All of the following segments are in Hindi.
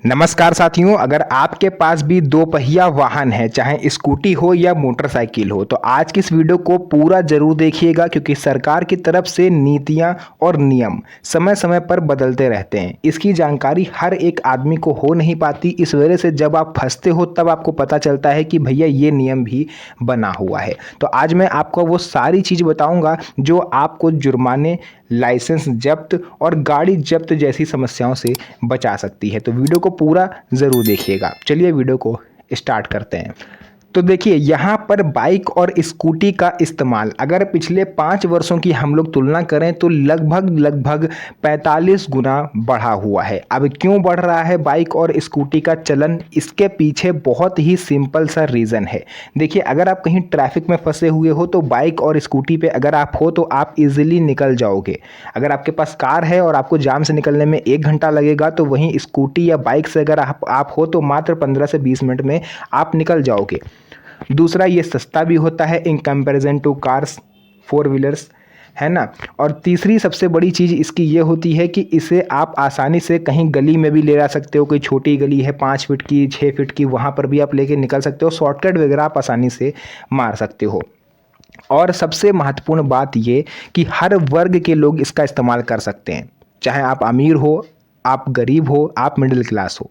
नमस्कार साथियों, अगर आपके पास भी दो पहिया वाहन है, चाहे स्कूटी हो या मोटरसाइकिल हो, तो आज की इस वीडियो को पूरा जरूर देखिएगा क्योंकि सरकार की तरफ से नीतियां और नियम समय समय पर बदलते रहते हैं। इसकी जानकारी हर एक आदमी को हो नहीं पाती। इस वजह से जब आप फंसते हो तब आपको पता चलता है कि भैया ये नियम भी बना हुआ है। तो आज मैं आपको वो सारी चीज़ बताऊंगा जो आपको जुर्माने, लाइसेंस जब्त और गाड़ी जब्त जैसी समस्याओं से बचा सकती है। तो वीडियो को पूरा ज़रूर देखिएगा। चलिए वीडियो को स्टार्ट करते हैं। तो देखिए, यहाँ पर बाइक और स्कूटी का इस्तेमाल अगर पिछले 5 वर्षों की हम लोग तुलना करें तो लगभग 45 गुना बढ़ा हुआ है। अब क्यों बढ़ रहा है बाइक और स्कूटी का चलन? इसके पीछे बहुत ही सिंपल सा रीज़न है। देखिए, अगर आप कहीं ट्रैफिक में फंसे हुए हो तो बाइक और स्कूटी पे अगर आप हो तो आप इजीली निकल जाओगे। अगर आपके पास कार है और आपको जाम से निकलने में 1 घंटा लगेगा, तो वहीं स्कूटी या बाइक से अगर आप हो तो मात्र 15 से 20 मिनट में आप निकल जाओगे। दूसरा, ये सस्ता भी होता है in comparison to cars, 4 wheelers, है ना। और तीसरी सबसे बड़ी चीज़ इसकी ये होती है कि इसे आप आसानी से कहीं गली में भी ले जा सकते हो। कोई छोटी गली है 5 फीट की, 6 फीट की, वहाँ पर भी आप लेके निकल सकते हो। शॉर्टकट वगैरह आप आसानी से मार सकते हो। और सबसे महत्वपूर्ण बात ये कि हर वर्ग के लोग इसका इस्तेमाल कर सकते हैं। चाहे आप अमीर हो, आप गरीब हो, आप मिडिल क्लास हो,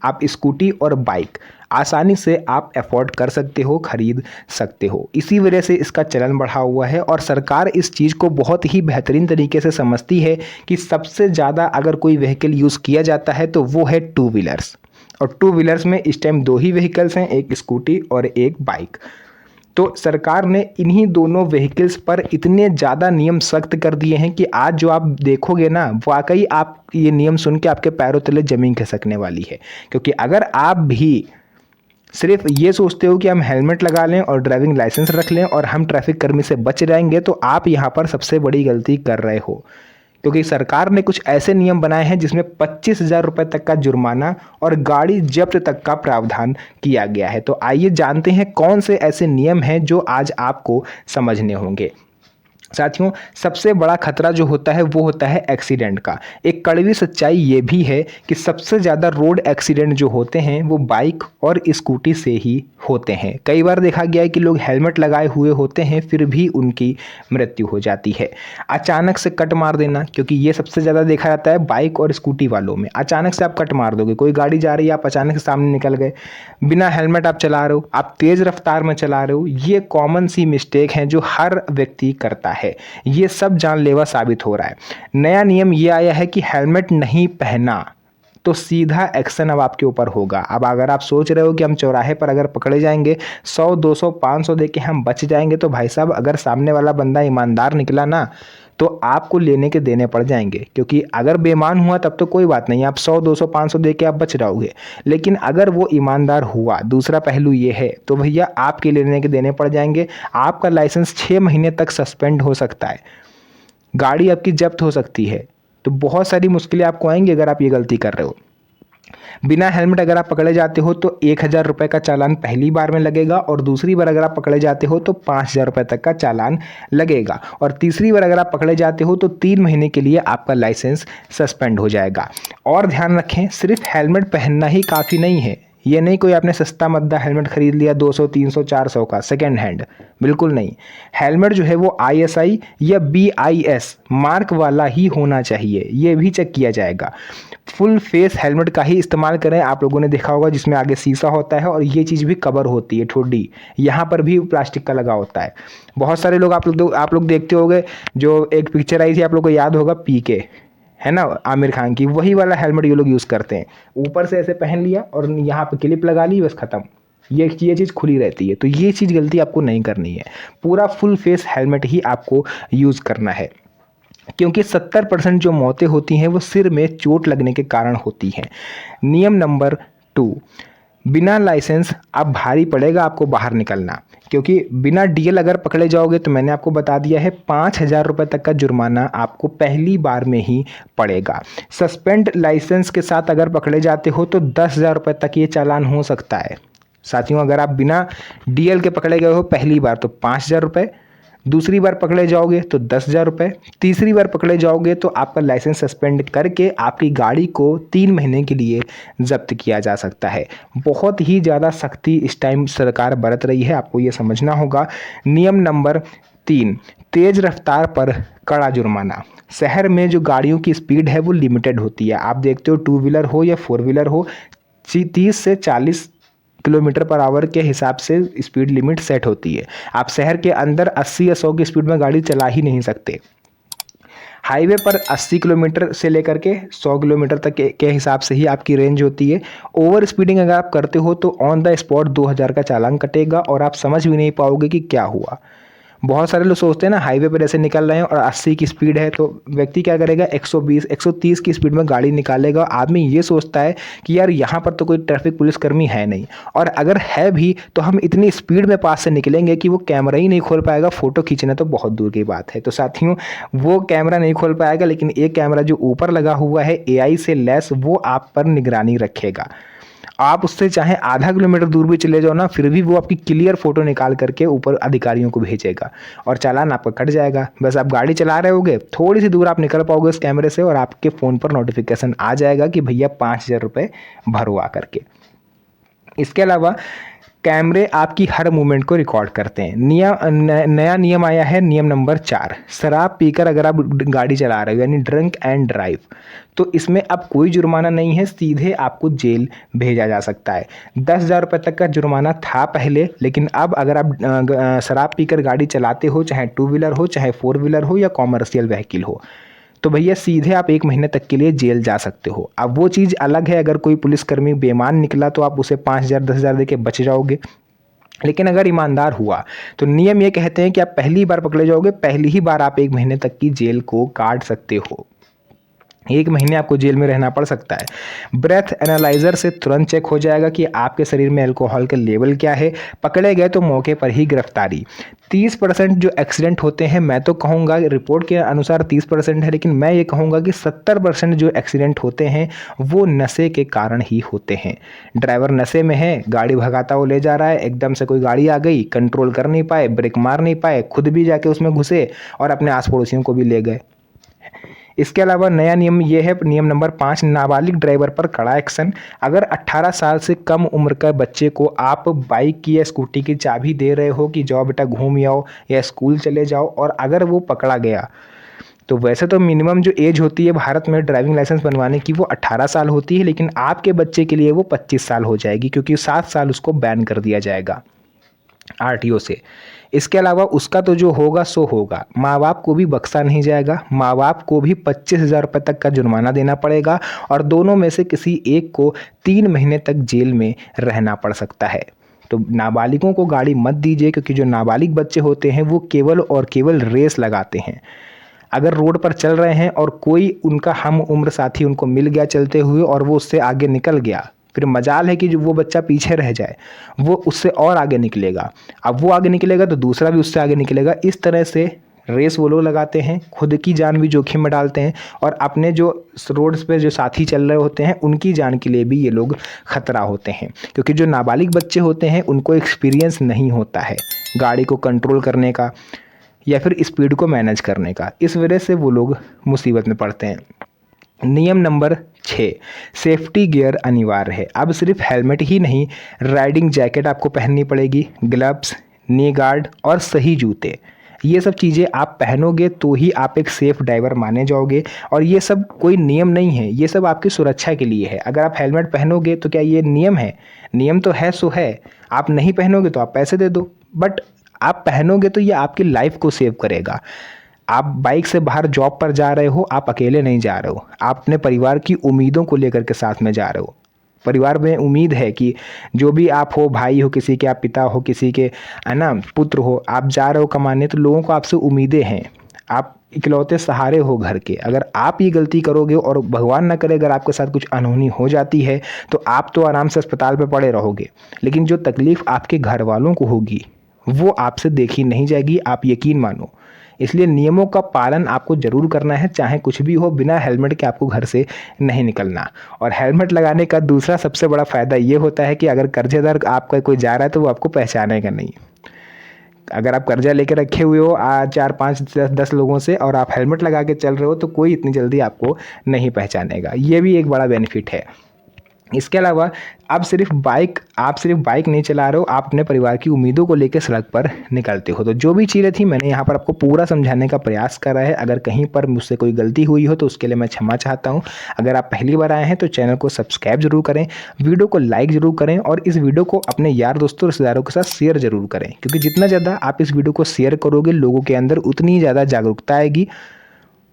आप स्कूटी और बाइक आसानी से आप अफोर्ड कर सकते हो, खरीद सकते हो। इसी वजह से इसका चलन बढ़ा हुआ है और सरकार इस चीज़ को बहुत ही बेहतरीन तरीके से समझती है कि सबसे ज़्यादा अगर कोई व्हीकल यूज़ किया जाता है तो वो है 2 व्हीलर्स। और 2 व्हीलर्स में इस टाइम दो ही व्हीकल्स हैं, एक स्कूटी और एक बाइक। तो सरकार ने इन्हीं दोनों व्हीकल्स पर इतने ज़्यादा नियम सख्त कर दिए हैं कि आज जो आप देखोगे ना, वाकई आप ये नियम सुन के आपके पैरों तले ज़मीन खिसकने वाली है। क्योंकि अगर आप भी सिर्फ ये सोचते हो कि हम हेलमेट लगा लें और ड्राइविंग लाइसेंस रख लें और हम ट्रैफिक कर्मी से बच जाएंगे, तो आप यहाँ पर सबसे बड़ी गलती कर रहे हो। क्योंकि सरकार ने कुछ ऐसे नियम बनाए हैं जिसमें 25,000 रुपये तक का जुर्माना और गाड़ी जब्त तक का प्रावधान किया गया है। तो आइए जानते हैं कौन से ऐसे नियम हैं जो आज आपको समझने होंगे। साथियों, सबसे बड़ा खतरा जो होता है वो होता है एक्सीडेंट का। एक कड़वी सच्चाई ये भी है कि सबसे ज़्यादा रोड एक्सीडेंट जो होते हैं वो बाइक और स्कूटी से ही होते हैं। कई बार देखा गया है कि लोग हेलमेट लगाए हुए होते हैं फिर भी उनकी मृत्यु हो जाती है। अचानक से कट मार देना, क्योंकि ये सबसे ज़्यादा देखा जाता है बाइक और स्कूटी वालों में। अचानक से आप कट मार दोगे, कोई गाड़ी जा रही है, आप अचानक से सामने निकल गए, बिना हेलमेट आप चला रहे हो, आप तेज़ रफ्तार में चला रहे हो। ये कॉमन सी मिस्टेक है जो हर व्यक्ति करता है। ये सब जानलेवा साबित हो रहा है। नया नियम ये आया है कि हेलमेट नहीं पहना तो सीधा एक्शन अब आपके ऊपर होगा। अब अगर आप सोच रहे हो कि हम चौराहे पर अगर पकड़े जाएंगे 100, 200, 500 दे के हम बच जाएंगे, तो भाई साहब, अगर सामने वाला बंदा ईमानदार निकला ना तो आपको लेने के देने पड़ जाएंगे। क्योंकि अगर बेईमान हुआ तब तो कोई बात नहीं, आप 100, 200, 500 दे के आप बच रहोगे। लेकिन अगर वो ईमानदार हुआ, दूसरा पहलू ये है, तो भैया आपके लेने के देने पड़ जाएंगे। आपका लाइसेंस 6 महीने तक सस्पेंड हो सकता है, गाड़ी आपकी जब्त हो सकती है। तो बहुत सारी मुश्किलें आपको आएंगी अगर आप ये गलती कर रहे हो। बिना हेलमेट अगर आप पकड़े जाते हो तो 1,000 रुपये का चालान पहली बार में लगेगा, और दूसरी बार अगर आप पकड़े जाते हो तो 5,000 रुपये तक का चालान लगेगा, और तीसरी बार अगर आप पकड़े जाते हो तो 3 महीने के लिए आपका लाइसेंस सस्पेंड हो जाएगा। और ध्यान रखें, सिर्फ हेलमेट पहनना ही काफ़ी नहीं है। ये नहीं कोई आपने सस्ता मद्दा हेलमेट खरीद लिया 200, 300, 400 का सेकेंड हैंड, बिल्कुल नहीं। हेलमेट जो है वो ISI या BIS मार्क वाला ही होना चाहिए, ये भी चेक किया जाएगा। फुल फेस हेलमेट का ही इस्तेमाल करें। आप लोगों ने देखा होगा जिसमें आगे शीशा होता है और ये चीज़ भी कवर होती है, ठोडी यहाँ पर भी प्लास्टिक का लगा होता है। बहुत सारे लोग आप लोग देखते होंगे, जो एक पिक्चर आई थी आप लोग को याद होगा, PK, है ना, आमिर खान की, वही वाला हेलमेट ये लोग यूज़ करते हैं। ऊपर से ऐसे पहन लिया और यहाँ पे क्लिप लगा ली, बस ख़त्म। ये चीज़ खुली रहती है। तो ये चीज़ गलती आपको नहीं करनी है। पूरा फुल फेस हेलमेट ही आपको यूज़ करना है, क्योंकि 70% जो मौतें होती हैं वो सिर में चोट लगने के कारण होती हैं। नियम नंबर 2, बिना लाइसेंस अब भारी पड़ेगा आपको बाहर निकलना। क्योंकि बिना DL अगर पकड़े जाओगे तो मैंने आपको बता दिया है 5,000 रुपये तक का जुर्माना आपको पहली बार में ही पड़ेगा। सस्पेंड लाइसेंस के साथ अगर पकड़े जाते हो तो 10,000 रुपये तक ये चालान हो सकता है। साथियों, अगर आप बिना DL के पकड़े गए हो पहली बार तो 5,000 रुपये, दूसरी बार पकड़े जाओगे तो 10,000 रुपये, तीसरी बार पकड़े जाओगे तो आपका लाइसेंस सस्पेंड करके आपकी गाड़ी को 3 महीने के लिए जब्त किया जा सकता है। बहुत ही ज़्यादा सख्ती इस टाइम सरकार बरत रही है, आपको ये समझना होगा। नियम नंबर 3, तेज़ रफ्तार पर कड़ा जुर्माना। शहर में जो गाड़ियों की स्पीड है वो लिमिटेड होती है। आप देखते हो टू व्हीलर हो या फोर व्हीलर हो, 30 से 40 किलोमीटर पर आवर के हिसाब से स्पीड लिमिट सेट होती है। आप शहर के अंदर 80 या 100 की स्पीड में गाड़ी चला ही नहीं सकते। हाईवे पर 80 किलोमीटर से लेकर के 100 किलोमीटर तक के हिसाब से ही आपकी रेंज होती है। ओवर स्पीडिंग अगर आप करते हो तो ऑन द स्पॉट 2,000 का चालान कटेगा और आप समझ भी नहीं पाओगे कि क्या हुआ। बहुत सारे लोग सोचते हैं ना हाईवे पर ऐसे निकल रहे हैं और 80 की स्पीड है, तो व्यक्ति क्या करेगा 120 130 की स्पीड में गाड़ी निकालेगा। आदमी ये सोचता है कि यार यहाँ पर तो कोई ट्रैफिक पुलिसकर्मी है नहीं, और अगर है भी तो हम इतनी स्पीड में पास से निकलेंगे कि वो कैमरा ही नहीं खोल पाएगा। फ़ोटो खींचना तो बहुत दूर की बात है। तो साथियों, वो कैमरा नहीं खोल पाएगा, लेकिन एक कैमरा जो ऊपर लगा हुआ है AI से लैस, वो आप पर निगरानी रखेगा। आप उससे चाहे आधा किलोमीटर दूर भी चले जाओ ना, फिर भी वो आपकी क्लियर फोटो निकाल करके ऊपर अधिकारियों को भेजेगा और चालान आपका कट जाएगा। बस आप गाड़ी चला रहे होगे, थोड़ी सी दूर आप निकल पाओगे उस कैमरे से और आपके फ़ोन पर नोटिफिकेशन आ जाएगा कि भैया 5,000 रुपये भरो आ करके। इसके अलावा कैमरे आपकी हर मूवमेंट को रिकॉर्ड करते हैं। नया नियम आया है, नियम नंबर 4, शराब पीकर अगर आप गाड़ी चला रहे हो यानी ड्रंक एंड ड्राइव, तो इसमें अब कोई जुर्माना नहीं है, सीधे आपको जेल भेजा जा सकता है। 10,000 रुपये तक का जुर्माना था पहले, लेकिन अब अगर आप शराब पीकर गाड़ी चलाते हो, चाहे टू व्हीलर हो, चाहे फोर व्हीलर हो या कॉमर्शियल व्हीकल हो, तो भैया सीधे आप 1 महीने तक के लिए जेल जा सकते हो। अब वो चीज़ अलग है, अगर कोई पुलिसकर्मी बेईमान निकला तो आप उसे 5,000 10,000 दे के बच जाओगे, लेकिन अगर ईमानदार हुआ तो नियम ये कहते हैं कि आप पहली बार पकड़े जाओगे, पहली ही बार आप 1 महीने तक की जेल को काट सकते हो। 1 महीने आपको जेल में रहना पड़ सकता है। ब्रेथ एनालाइजर से तुरंत चेक हो जाएगा कि आपके शरीर में अल्कोहल का लेवल क्या है। पकड़े गए तो मौके पर ही गिरफ्तारी। 30% जो एक्सीडेंट होते हैं, मैं तो कहूँगा रिपोर्ट के अनुसार 30% है, लेकिन मैं ये कहूँगा कि 70% जो एक्सीडेंट होते हैं वो नशे के कारण ही होते हैं। ड्राइवर नशे में है, गाड़ी भगाता हुआ ले जा रहा है, एकदम से कोई गाड़ी आ गई, कंट्रोल कर नहीं पाए, ब्रेक मार नहीं पाए, खुद भी जाके उसमें घुसे और अपने आस पड़ोसियों को भी ले गए। इसके अलावा नया नियम ये है, नियम नंबर 5, नाबालिग ड्राइवर पर कड़ा एक्शन। अगर 18 साल से कम उम्र का बच्चे को आप बाइक की या स्कूटी की चाबी दे रहे हो कि जाओ बेटा घूम आओ या स्कूल चले जाओ, और अगर वो पकड़ा गया, तो वैसे तो मिनिमम जो एज होती है भारत में ड्राइविंग लाइसेंस बनवाने की वो 18 साल होती है, लेकिन आपके बच्चे के लिए वो 25 साल हो जाएगी, क्योंकि 7 साल उसको बैन कर दिया जाएगा RTO से। इसके अलावा उसका तो जो होगा सो होगा, माँ बाप को भी बख्शा नहीं जाएगा। माँ बाप को भी 25,000 रुपये तक का जुर्माना देना पड़ेगा और दोनों में से किसी एक को 3 महीने तक जेल में रहना पड़ सकता है। तो नाबालिगों को गाड़ी मत दीजिए, क्योंकि जो नाबालिग बच्चे होते हैं वो केवल और केवल रेस लगाते हैं। अगर रोड पर चल रहे हैं और कोई उनका हम उम्र साथी उनको मिल गया चलते हुए और वो उससे आगे निकल गया, फिर मजाल है कि जो वो बच्चा पीछे रह जाए, वो उससे और आगे निकलेगा। अब वो आगे निकलेगा तो दूसरा भी उससे आगे निकलेगा। इस तरह से रेस वो लोग लगाते हैं, खुद की जान भी जोखिम में डालते हैं और अपने जो रोड्स पे जो साथी चल रहे होते हैं उनकी जान के लिए भी ये लोग खतरा होते हैं, क्योंकि जो नाबालिग बच्चे होते हैं उनको एक्सपीरियंस नहीं होता है गाड़ी को कंट्रोल करने का या फिर स्पीड को मैनेज करने का। इस वजह से वो लोग मुसीबत में पड़ते हैं। नियम नंबर 6, सेफ्टी गियर अनिवार्य है। अब सिर्फ हेलमेट ही नहीं, राइडिंग जैकेट आपको पहननी पड़ेगी, ग्लव्स, नी गार्ड और सही जूते। ये सब चीज़ें आप पहनोगे तो ही आप एक सेफ ड्राइवर माने जाओगे। और ये सब कोई नियम नहीं है, ये सब आपकी सुरक्षा के लिए है। अगर आप हेलमेट पहनोगे तो क्या ये नियम है? नियम तो है सो है। आप नहीं पहनोगे तो आप पैसे दे दो, बट आप पहनोगे तो ये आपकी लाइफ को सेव करेगा। आप बाइक से बाहर जॉब पर जा रहे हो, आप अकेले नहीं जा रहे हो, आप अपने परिवार की उम्मीदों को लेकर के साथ में जा रहे हो। परिवार में उम्मीद है कि जो भी आप हो, भाई हो किसी के, आप पिता हो किसी के, है ना, पुत्र हो, आप जा रहे हो कमाने, तो लोगों को आपसे उम्मीदें हैं। आप इकलौते सहारे हो घर के। अगर आप ये गलती करोगे और भगवान ना करे अगर आपके साथ कुछ अनहोनी हो जाती है, तो आप तो आराम से अस्पताल पे पड़े रहोगे, लेकिन जो तकलीफ़ आपके घर वालों को होगी वो आपसे देखी नहीं जाएगी, आप यकीन मानो। इसलिए नियमों का पालन आपको ज़रूर करना है, चाहे कुछ भी हो। बिना हेलमेट के आपको घर से नहीं निकलना। और हेलमेट लगाने का दूसरा सबसे बड़ा फ़ायदा ये होता है कि अगर कर्जेदार आपका कोई जा रहा है तो वो आपको पहचानेगा नहीं। अगर आप कर्जा लेके रखे हुए हो 4 5 10 लोगों से और आप हेलमेट लगा के चल रहे हो तो कोई इतनी जल्दी आपको नहीं पहचानेगा। ये भी एक बड़ा बेनिफिट है। इसके अलावा आप सिर्फ बाइक नहीं चला रहे हो, आप अपने परिवार की उम्मीदों को लेकर सड़क पर निकलते हो। तो जो भी चीज़ें थी मैंने यहाँ पर आपको पूरा समझाने का प्रयास करा है। अगर कहीं पर मुझसे कोई गलती हुई हो तो उसके लिए मैं क्षमा चाहता हूँ। अगर आप पहली बार आए हैं तो चैनल को सब्सक्राइब जरूर करें, वीडियो को लाइक जरूर करें और इस वीडियो को अपने यार दोस्तों रिश्तेदारों के साथ शेयर जरूर करें, क्योंकि जितना ज़्यादा आप इस वीडियो को शेयर करोगे लोगों के अंदर उतनी ज़्यादा जागरूकता आएगी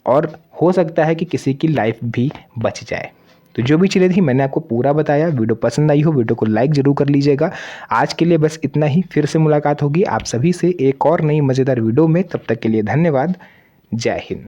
और हो सकता है कि किसी की लाइफ भी बच जाए। तो जो भी चीज़ें थी मैंने आपको पूरा बताया। वीडियो पसंद आई हो वीडियो को लाइक जरूर कर लीजिएगा। आज के लिए बस इतना ही, फिर से मुलाकात होगी आप सभी से एक और नई मज़ेदार वीडियो में। तब तक के लिए धन्यवाद। जय हिंद।